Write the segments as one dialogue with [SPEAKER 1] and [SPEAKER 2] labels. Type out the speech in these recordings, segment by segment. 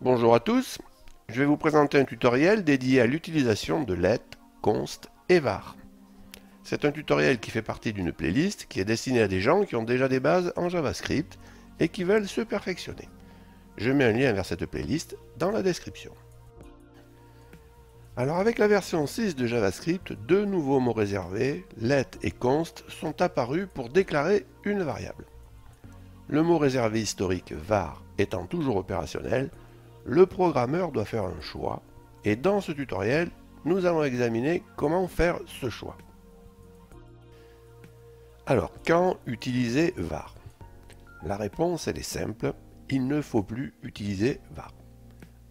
[SPEAKER 1] Bonjour à tous, je vais vous présenter un tutoriel dédié à l'utilisation de let, const et var. C'est un tutoriel qui fait partie d'une playlist qui est destinée à des gens qui ont déjà des bases en JavaScript et qui veulent se perfectionner. Je mets un lien vers cette playlist dans la description. Alors avec la version 6 de JavaScript, deux nouveaux mots réservés, let et const, sont apparus pour déclarer une variable. Le mot réservé historique var étant toujours opérationnel, le programmeur doit faire un choix, et dans ce tutoriel, nous allons examiner comment faire ce choix. Alors, quand utiliser var? La réponse, elle est simple, il ne faut plus utiliser var.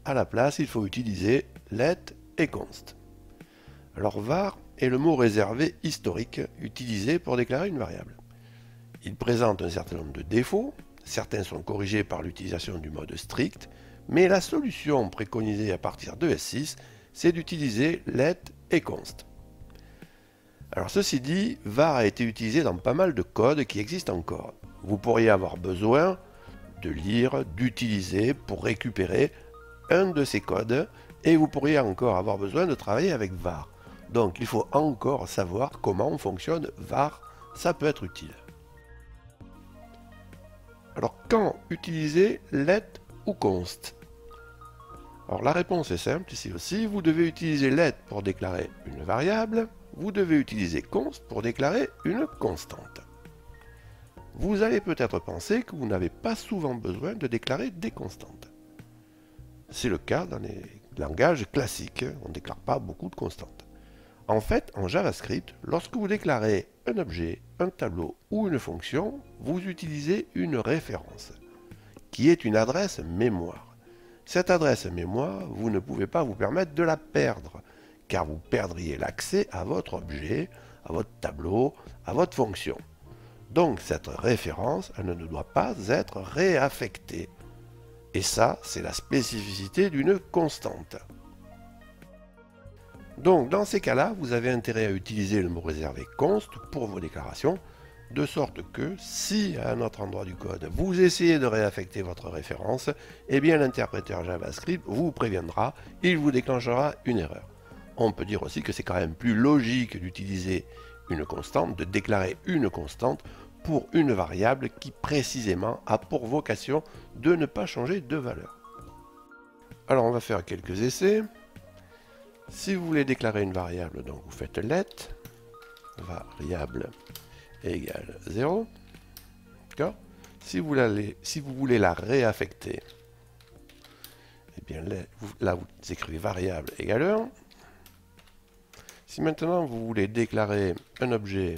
[SPEAKER 1] À la place, il faut utiliser let et const. Alors, var est le mot réservé historique utilisé pour déclarer une variable. Il présente un certain nombre de défauts, certains sont corrigés par l'utilisation du mode strict, mais la solution préconisée à partir de S6, c'est d'utiliser let et const. Alors ceci dit, var a été utilisé dans pas mal de codes qui existent encore. Vous pourriez avoir besoin de lire, d'utiliser pour récupérer un de ces codes, et vous pourriez encore avoir besoin de travailler avec var. Donc il faut encore savoir comment fonctionne var, ça peut être utile. Alors quand utiliser let ou const? Alors la réponse est simple ici aussi, vous devez utiliser let pour déclarer une variable, vous devez utiliser const pour déclarer une constante. Vous allez peut-être penser que vous n'avez pas souvent besoin de déclarer des constantes. C'est le cas dans les langages classiques, on ne déclare pas beaucoup de constantes. En fait, en JavaScript, lorsque vous déclarez un objet, un tableau ou une fonction, vous utilisez une référence, qui est une adresse mémoire. Cette adresse mémoire, vous ne pouvez pas vous permettre de la perdre, car vous perdriez l'accès à votre objet, à votre tableau, à votre fonction. Donc cette référence, elle ne doit pas être réaffectée. Et ça, c'est la spécificité d'une constante. Donc dans ces cas-là, vous avez intérêt à utiliser le mot réservé const pour vos déclarations, de sorte que si à un autre endroit du code vous essayez de réaffecter votre référence, eh bien l'interpréteur JavaScript vous préviendra, il vous déclenchera une erreur. On peut dire aussi que c'est quand même plus logique d'utiliser une constante, de déclarer une constante pour une variable qui précisément a pour vocation de ne pas changer de valeur. Alors on va faire quelques essais. Si vous voulez déclarer une variable, donc vous faites let, variable égale 0. D'accord. Si vous voulez la réaffecter, eh bien là vous écrivez variable égale 1. Si maintenant vous voulez déclarer un objet,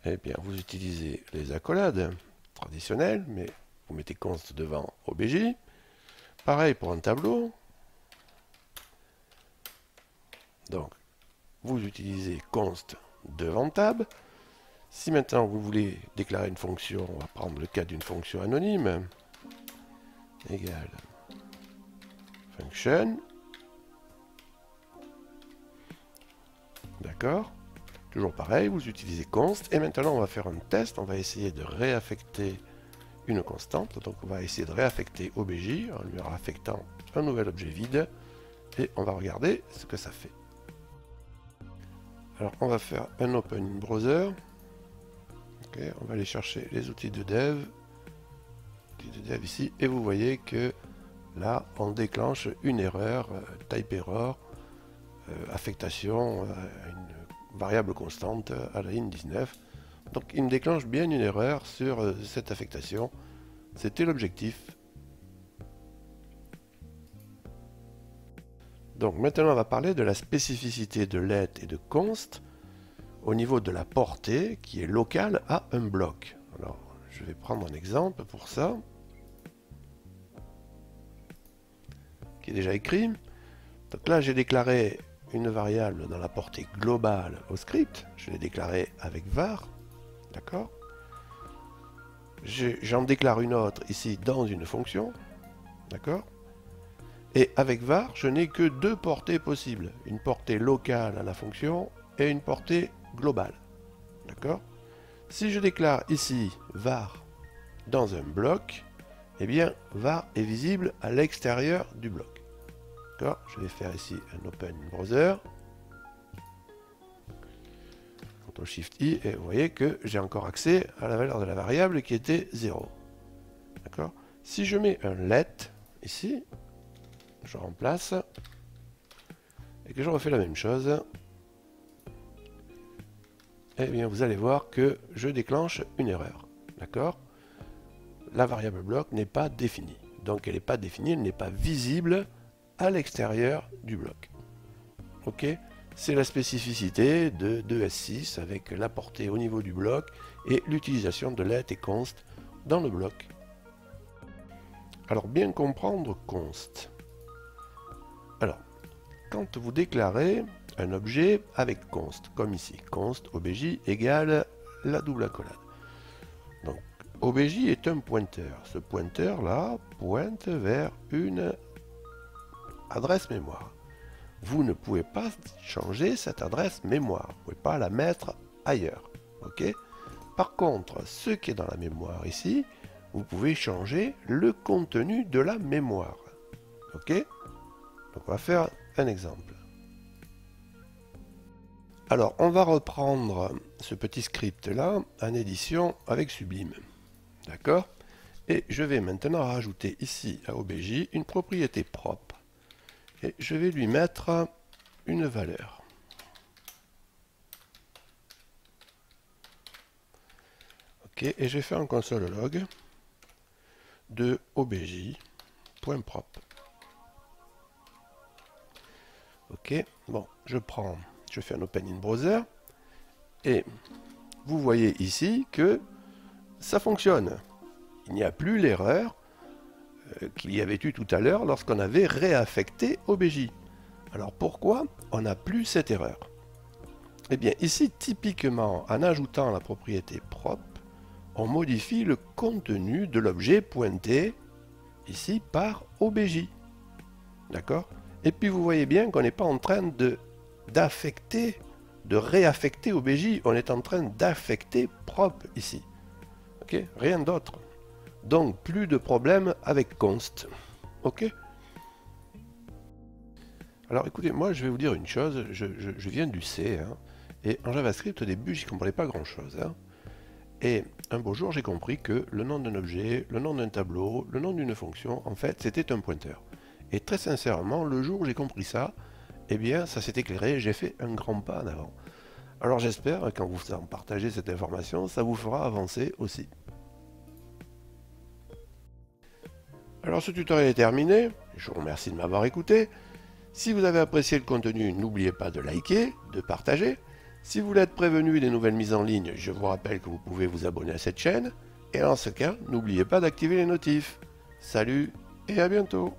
[SPEAKER 1] eh bien vous utilisez les accolades traditionnelles, mais vous mettez const devant obj. Pareil pour un tableau. Donc vous utilisez const devant tab. Si maintenant vous voulez déclarer une fonction, on va prendre le cas d'une fonction anonyme, égale function. D'accord. Toujours pareil, vous utilisez const. Et maintenant, on va faire un test. On va essayer de réaffecter une constante. Donc, on va essayer de réaffecter obj en lui réaffectant un nouvel objet vide. Et on va regarder ce que ça fait. Alors, on va faire un open browser. Okay, on va aller chercher les outils de dev. Ici. Et vous voyez que là, on déclenche une erreur, type error, affectation à une variable constante à la ligne 19. Donc il me déclenche bien une erreur sur cette affectation. C'était l'objectif. Donc maintenant on va parler de la spécificité de let et de const au niveau de la portée qui est locale à un bloc. Alors je vais prendre un exemple pour ça, qui est déjà écrit. Donc là j'ai déclaré une variable dans la portée globale au script, je l'ai déclaré avec var, d'accord. J'en déclare une autre ici dans une fonction, d'accord. Et avec var, je n'ai que deux portées possibles, une portée locale à la fonction et une portée globale, d'accord. Si je déclare ici var dans un bloc, eh bien, var est visible à l'extérieur du bloc. D'accord? Je vais faire ici un Open Browser. CTRL SHIFT I, et vous voyez que j'ai encore accès à la valeur de la variable qui était 0. D'accord? Si je mets un let ici, je remplace, et que je refais la même chose, eh bien vous allez voir que je déclenche une erreur. D'accord? La variable bloc n'est pas définie. Donc elle n'est pas définie, elle n'est pas visible à l'extérieur du bloc. Ok? C'est la spécificité de S6 avec la portée au niveau du bloc et l'utilisation de let et const dans le bloc. Alors bien comprendre const. Alors, quand vous déclarez un objet avec const, comme ici, const obj égale la double accolade. Donc, obj est un pointeur. Ce pointeur-là pointe vers une adresse mémoire. Vous ne pouvez pas changer cette adresse mémoire. Vous ne pouvez pas la mettre ailleurs. Ok? Par contre, ce qui est dans la mémoire ici, vous pouvez changer le contenu de la mémoire. Ok? Donc on va faire un exemple. Alors, on va reprendre ce petit script-là en édition avec Sublime. D'accord? Et je vais maintenant rajouter ici à obj une propriété propre. Et je vais lui mettre une valeur. Ok, et je vais faire un console log de obj.propre. Ok, bon, je fais un Open in Browser, et vous voyez ici que ça fonctionne. Il n'y a plus l'erreur qu'il y avait eu tout à l'heure lorsqu'on avait réaffecté obj. Alors pourquoi on n'a plus cette erreur? Eh bien ici, typiquement, en ajoutant la propriété propre, on modifie le contenu de l'objet pointé ici par obj. D'accord? Et puis vous voyez bien qu'on n'est pas en train de réaffecter obj, on est en train d'affecter propre ici. Ok? Rien d'autre. Donc plus de problème avec const. Ok? Alors écoutez, moi je vais vous dire une chose, je viens du C, hein, et en JavaScript au début j'y comprenais pas grand chose. Hein. Et un beau jour j'ai compris que le nom d'un objet, le nom d'un tableau, le nom d'une fonction, en fait c'était un pointeur. Et très sincèrement, le jour où j'ai compris ça, eh bien ça s'est éclairé, j'ai fait un grand pas en avant. Alors j'espère, quand vous en partagez cette information, ça vous fera avancer aussi. Alors ce tutoriel est terminé, je vous remercie de m'avoir écouté. Si vous avez apprécié le contenu, n'oubliez pas de liker, de partager. Si vous voulez être prévenu des nouvelles mises en ligne, je vous rappelle que vous pouvez vous abonner à cette chaîne. Et dans ce cas, n'oubliez pas d'activer les notifs. Salut et à bientôt!